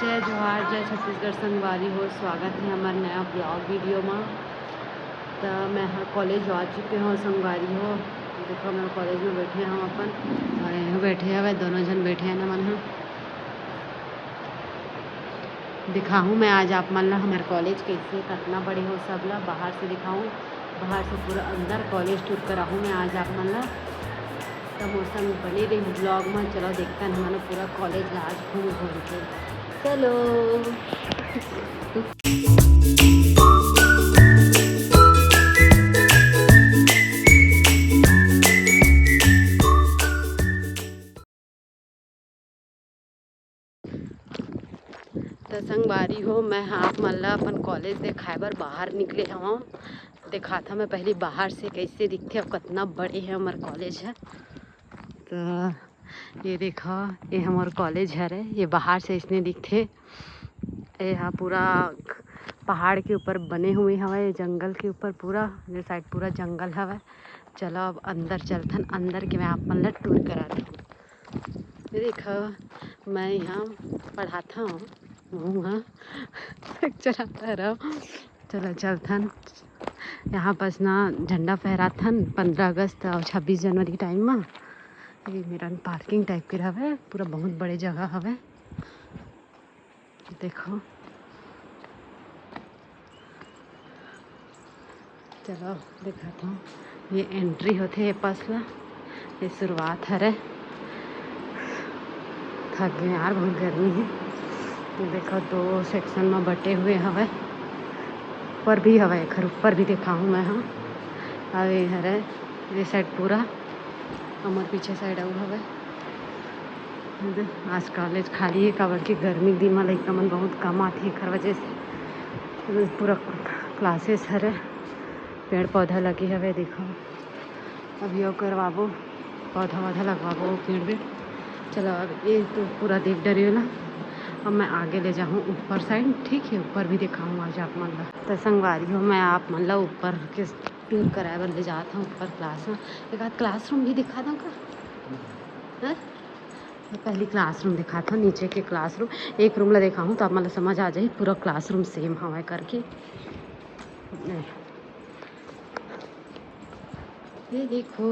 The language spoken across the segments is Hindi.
जय जोहार, जय छत्तीसगढ़ संगवारी हो। स्वागत है हमारे नया ब्लॉग वीडियो में। तो मैं हर कॉलेज आ चुके हूँ संगवारी हो। देखो मैं कॉलेज में बैठे हम अपन और यहाँ बैठे हुए दोनों जन बैठे हैं ना मन हाँ दिखाऊँ मैं आज आप मन ला हमारे कॉलेज कैसे कितना बड़े हो सब ला बाहर से दिखाऊँ, बाहर से पूरा अंदर कॉलेज टूर कराऊँ मैं आज आप मन ला। तो मौसम बनी रही ब्लॉग में। चलो देखते हैं हमारा पूरा कॉलेज आज घूम घूम के। चलो तो संगवारी हो मैं आप मल्ला अपन कॉलेज देखाए बर बाहर निकले हूँ। देखा था मैं पहले बाहर से कैसे दिखते अब कितना बड़े है हमारे कॉलेज है। तो ये देखो ये हमारे कॉलेज है ये बाहर से इसने दिखते। ये यहाँ पूरा पहाड़ के ऊपर बने हुए हवा, जंगल के ऊपर पूरा ये साइड पूरा जंगल हवा। चलो अब अंदर चलथन, अंदर के मैं आप मन ला टूर करा दूँ। ये देखो मैं यहाँ पढ़ाता हूँ वहाँ चलाता रहो। चलो चलथन यहाँ पास ना झंडा फहराथन 15 अगस्त और 26 जनवरी टाइम में। ये मेरा पार्किंग टाइप के हवे, पूरा बहुत बड़े जगह हवे। देखो चलो दिखाता हूँ। ये एंट्री होते है पास ला, ये शुरुआत है। थक गए यार बहुत गर्मी है। तो देखो 2 सेक्शन में बटे हुए हवे, ऊपर भी हवे खर ऊपर भी देखा हूँ मैं। हाँ अब ये हरे ये साइड पूरा हमारे पीछे साइड आऊ हवे। आज कॉलेज खाली है काबर की गर्मी दिन में लइका मन बहुत कम आथे एकर वजह से। पूरा क्लासेस हरे, पेड़ पौधा लगे हवे। देखो अब यो करवाबो पौधा वौधा लगवाबो पेड़ भी। चलो अब ये तो पूरा देख डरे ना। अब मैं आगे ले जाऊँ ऊपर साइड, ठीक है ऊपर भी दिखाऊँ आज आप मन ला। तो संगवारी हो मैं आप मन ला ऊपर के टूर कराए बर ले जाता हूँ ऊपर क्लास में। एक आध क्लासरूम भी दिखा दूँ का है? तो पहली क्लासरूम दिखाता हूँ, नीचे के क्लासरूम एक रूम ला देखा हूँ तो आप मतलब समझ आ जाए पूरा क्लासरूम सेम हवा करके। ये देखो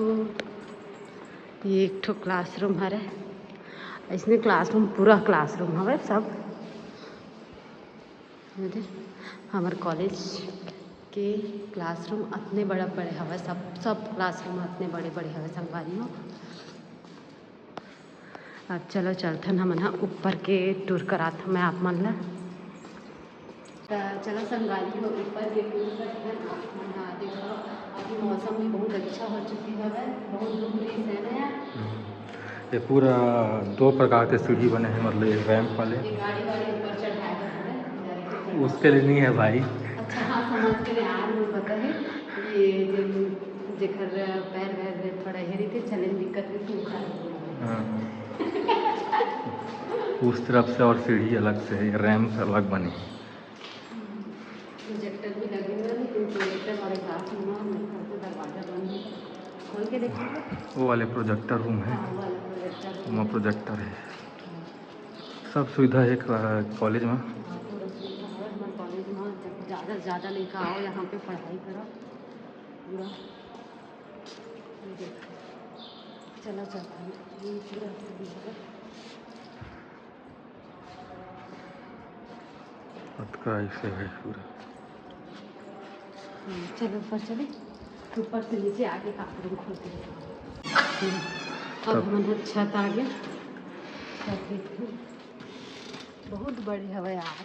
ये एक ठो क्लासरूम है, इसने क्लासरूम पूरा क्लासरूम हवे सब। हमारे कॉलेज के क्लासरूम इतने बड़े बड़े हवे, सब क्लासरूम इतने बड़े बड़े हवे संगवारी हो। अब चलो चलथन हम ना ऊपर के टूर करात मैं आप मन ला। चलो संगवारी हो ऊपर के टूर करथन। देखो अभी मौसम भी बहुत अच्छा हो चुकी है, बहुत धूप है। ये पूरा 2 प्रकार के सीढ़ी बने हैं, मतलब ये रैंप वाले। ये गाड़ी वाड़ी ऊपर चढ़ाए उसके लिए नहीं है भाई। अच्छा हाँ समझ के यार मुझे पता है। ये जेकर पैर वैर थोड़ा हेरी थे चले दिक्कत है तो हाँ उस तरफ से और सीढ़ी अलग से है, रैंप अलग बनी। प्रोजेक्टर भी लगे हुए हैं लेकिन प्रोजेक्टर वाले क्लास में दरवाजा बंद है, खोल के देखिए। वो वाले प्रोजेक्टर रूम है, हाँ वाला प्रोजेक्टर वहाँ प्रोजेक्टर है। सब सुविधा है कॉलेज में। पूरा सुविधा है हमारे कॉलेज में। ज़्यादा से ज़्यादा लेकर आओ यहाँ पे पढ़ाई करो पूरा। चलो चलता है पूरा ऐसे है पूरा। चलो ऊपर चले, ऊपर से नीचे आगे का रूम खोलते हैं। अब हमारा छत आ गया। छत देखो बहुत बड़े हवा यार,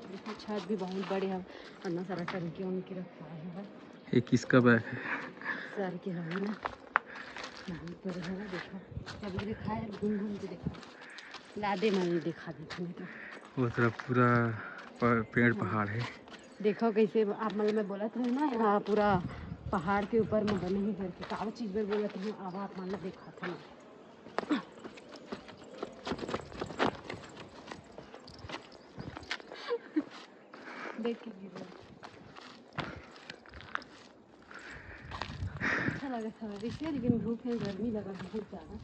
देखो छत भी बहुत बड़े हवा। अन्ना सारा टंकी उनकी रखा है। ये किसका बैग है? सर के हवा ना बहुत बड़े हवा। देखो कभी दिखाया घूम घूम के देखो लादे मैंने दिखा दी तो वो तरफ पूरा पेड़ पहाड़ है। देखो कैसे आप मतलब मैं बोला था ना यहाँ पूरा पहाड़ के ऊपर में बने ही करके काव चीज़ पर बोला था। अब आप मतलब देखा था देखिए अच्छा लगा था वैसे, लेकिन धूप है गर्मी लगा बहुत ज़्यादा।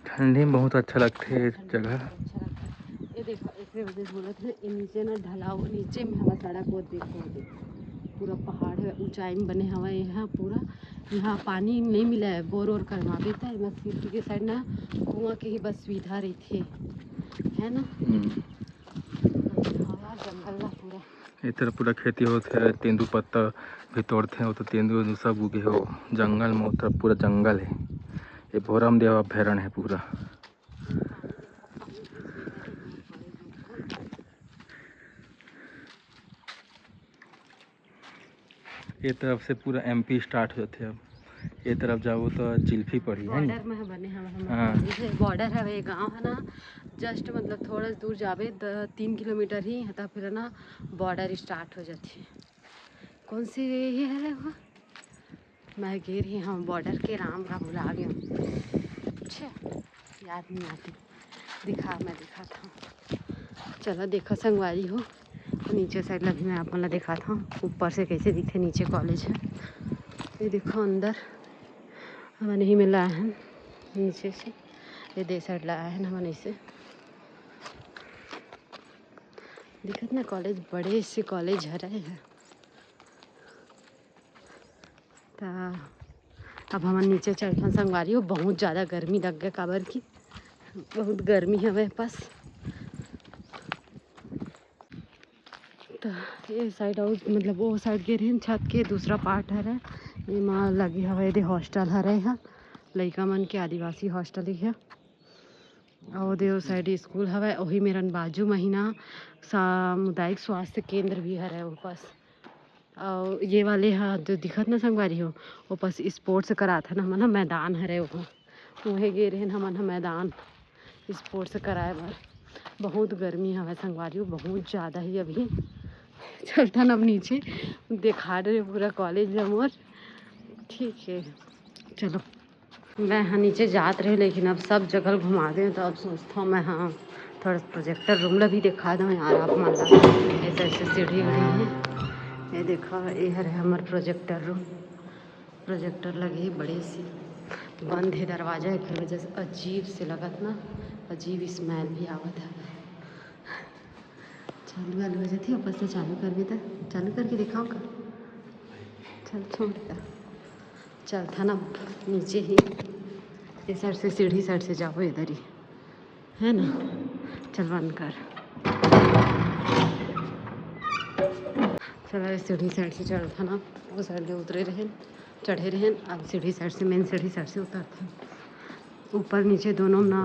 ठंडी में बहुत अच्छा लगता है ठंडी जगह। अच्छा लगता है। ये देखो एक इसलिए वजह से बोला था ये नीचे ना ढलाव नीचे में हवा सड़क वो देखो पूरा पहाड़ है ऊंचाई में बने हवा यहाँ पूरा यहाँ पानी नहीं मिला है बोर और करवा देता है मैं सिटी के साइड ना कुआं की ही बस सुविधा रही थी है ना जंगल ना पूरा इधर पूरा खेती होते है तेंदू पत्ता भी तोड़ते हैं वो तो तेंदू सब उगे हो जंगल में उधर पूरा जंगल है ये भोरम देव अभ्यारण्य है पूरा। ये तरफ से पूरा एमपी स्टार्ट हो जाते हैं अब ये तरफ जाओ तो चिल्फी पड़ी है बॉर्डर में बने हम हाँ बॉर्डर है वे गांव है ना जस्ट मतलब थोड़ा दूर जावे 3 किलोमीटर ही है फिर ना बॉर्डर स्टार्ट हो जाती है। कौन सी ये है वो मैं गिर ही हम बॉर्डर के राम का भुला गया अच्छा याद नहीं आती मैं दिखाता हूँ चलो देखो संगवारी हो नीचे साइड लगी मैं आप मतलब दिखाता हूँ ऊपर से कैसे दिखे नीचे कॉलेज है ये देखो अंदर हमें नहीं मिल रहा है नीचे से ये दे साइड लाया है ना हमें से दिखत ना कॉलेज बड़े से कॉलेज है रहे हैं अब हम नीचे चढ़ना संगवारी हो बहुत ज़्यादा गर्मी लग गया काबर की बहुत गर्मी है हमारे पास तो ये साइड और मतलब वो साइड के रहे छत के दूसरा पार्ट है ये माँ लगी हवा दे हॉस्टल है रहे लड़का मन के आदिवासी हॉस्टल ही है और दे साइड स्कूल हवा वही मेरन बाजू महीना सामुदायिक स्वास्थ्य केंद्र भी है वो पास और ये वाले हाँ जो दिखत ना संगवारी हो वो पास स्पोर्ट्स करा था ना मन मैदान है वो वहीं गे रहे हमन मैदान स्पोर्ट्स कराए बार बहुत गर्मी हवा संगवारी हो बहुत ज़्यादा ही अभी चलता ना अब नीचे दिखा रहे पूरा कॉलेज मोर ठीक है चलो मैं हाँ नीचे जात रहे लेकिन अब सब जगह घुमा दें तो अब सोचता हूँ मैं हाँ थोड़ा प्रोजेक्टर रूम ला भी दिखा दूँ यार आप मान ला ऐसे ऐसे सीढ़ी उड़ी है ये देखो ये है हमारे प्रोजेक्टर रूम प्रोजेक्टर लगे बड़ी सी बंद है दरवाजा एक वजह से अजीब से लगत ना अजीब स्मेल भी आवत है चालू वालू हो जाती है ऊपर से चालू कर भी था चालू करके दिखाओ का चल छोड़ चल था ना नीचे ही इस साइड से सीढ़ी साइड से जाओ इधर ही है ना चल बंद कर चलो सीढ़ी साइड से चढ़ था ना वो साइड में उतरे रहे चढ़े रहे अब सीढ़ी साइड से मेन सीढ़ी साइड से उतरते ऊपर नीचे दोनों ना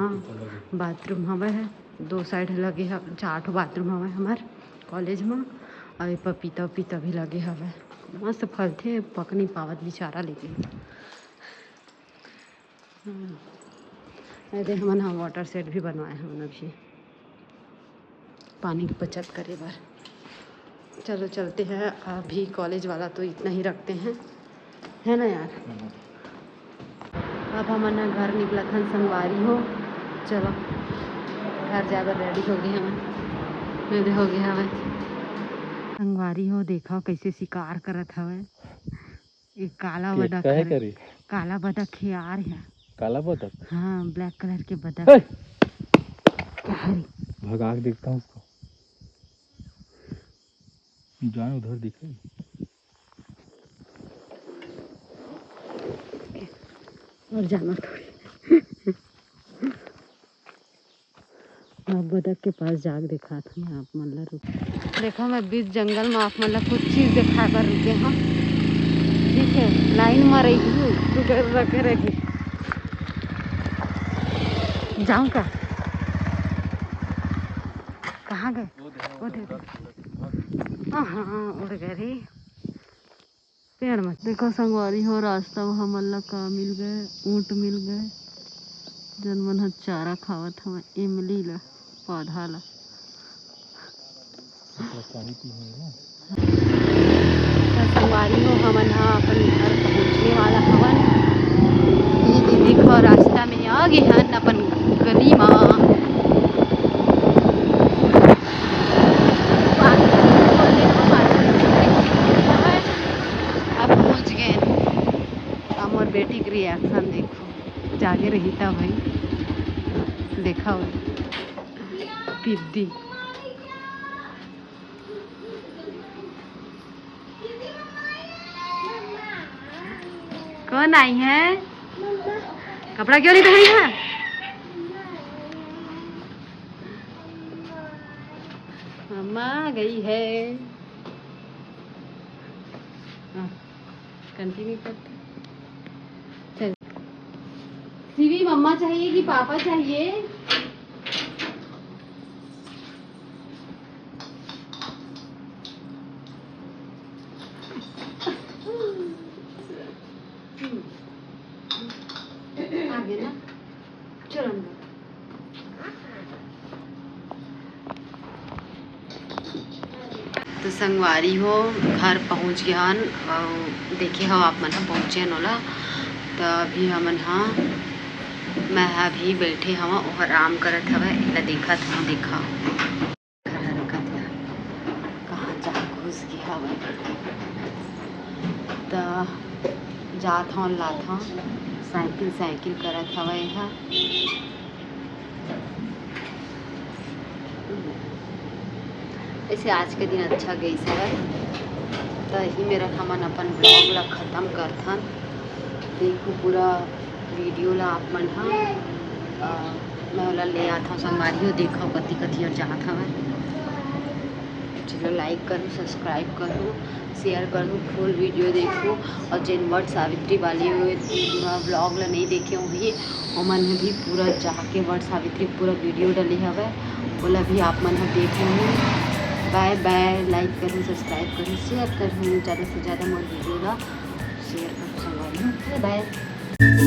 बाथरूम हवा है 2 साइड लगे है 4 बाथरूम हवा हमारे कॉलेज में और पपीता उपीता भी लगे हवा मस्त फल थे पक नहीं पावत बेचारा लेके अरे हमन हाँ वाटर सेट भी बनवाए हमन अभी पानी की बचत करे बार चलो चलते हैं अभी कॉलेज वाला तो इतना ही रखते हैं है ना यार अब हमारा घर निकला था संगवारी हो चलो घर जाकर रेडी हो गए हमें रेडी हो गए हमें संगवारी हो देखा कैसे शिकार करत हवे एक काला बदक है काला बदक है यार है काला बदक हाँ ब्लैक कलर के बदक भगा के देखता हूँ उसको जान उधर दिख रही और जाना थोड़ी आप बदक के पास जाग दिखा था मैं आप मन ला रुक देखो मैं बीच जंगल में आप मन ला कुछ चीज़ दिखा कर रुके हाँ ठीक है लाइन में रही हूँ रखे रखी जाऊँ का कहाँ गए वो देखो हाँ उड़ गए पेड़ में देखो संगवारी हो रास्ता में हमन ला का मिल गए ऊँट मिल गए जन मन चारा खावत हम इमली ला पौधा ला संगवारी हो हमन अपन घर पहुँचने वाला हवन ये देखो रास्ता में आ गए हन अपन गली में बेटी की रिएक्शन देखो जागे रही था भाई देखा हो पिद्दी कौन आई है? कपड़ा क्यों नहीं पहनी है? मम्मा आ गई है। कंटिन्यू करते चल। सीवी मम्मा चाहिए कि पापा चाहिए? आगे ना चलो तो संगवारी हो घर पहुँच गया हन। देखे हो आप मन ह पहुँचे नोला तो अभी हमन हाँ मैं अभी बैठे हवा वो आराम करत हवे। एला देखत हूँ देखा कहाँ जा घुस गया हवे तो जात हूँ लात हूँ साइकिल करत हवे यहाँ। ऐसे आज के दिन अच्छा गई है तो यही मेरा हमन अपन ब्लॉग ला ख़त्म करथन। देखो पूरा वीडियो ला आप मन हाँ मैं ओला ले आता संगवारी हो देखो कति कति और जात हवे। चलो लाइक करो सब्सक्राइब करो शेयर करो फुल वीडियो देखो। और जिन वट सावित्री वाली ब्लॉग ला नहीं देखे वही ओमन भी पूरा जाके वट सावित्री पूरा वीडियो डली हवे बोला भी आप मन देख लें। Bye bye. लाइक करूँ सब्सक्राइब करूँ शेयर करूँ ज़्यादा से ज़्यादा मोर वीडियो का शेयर करूँ। Bye bye.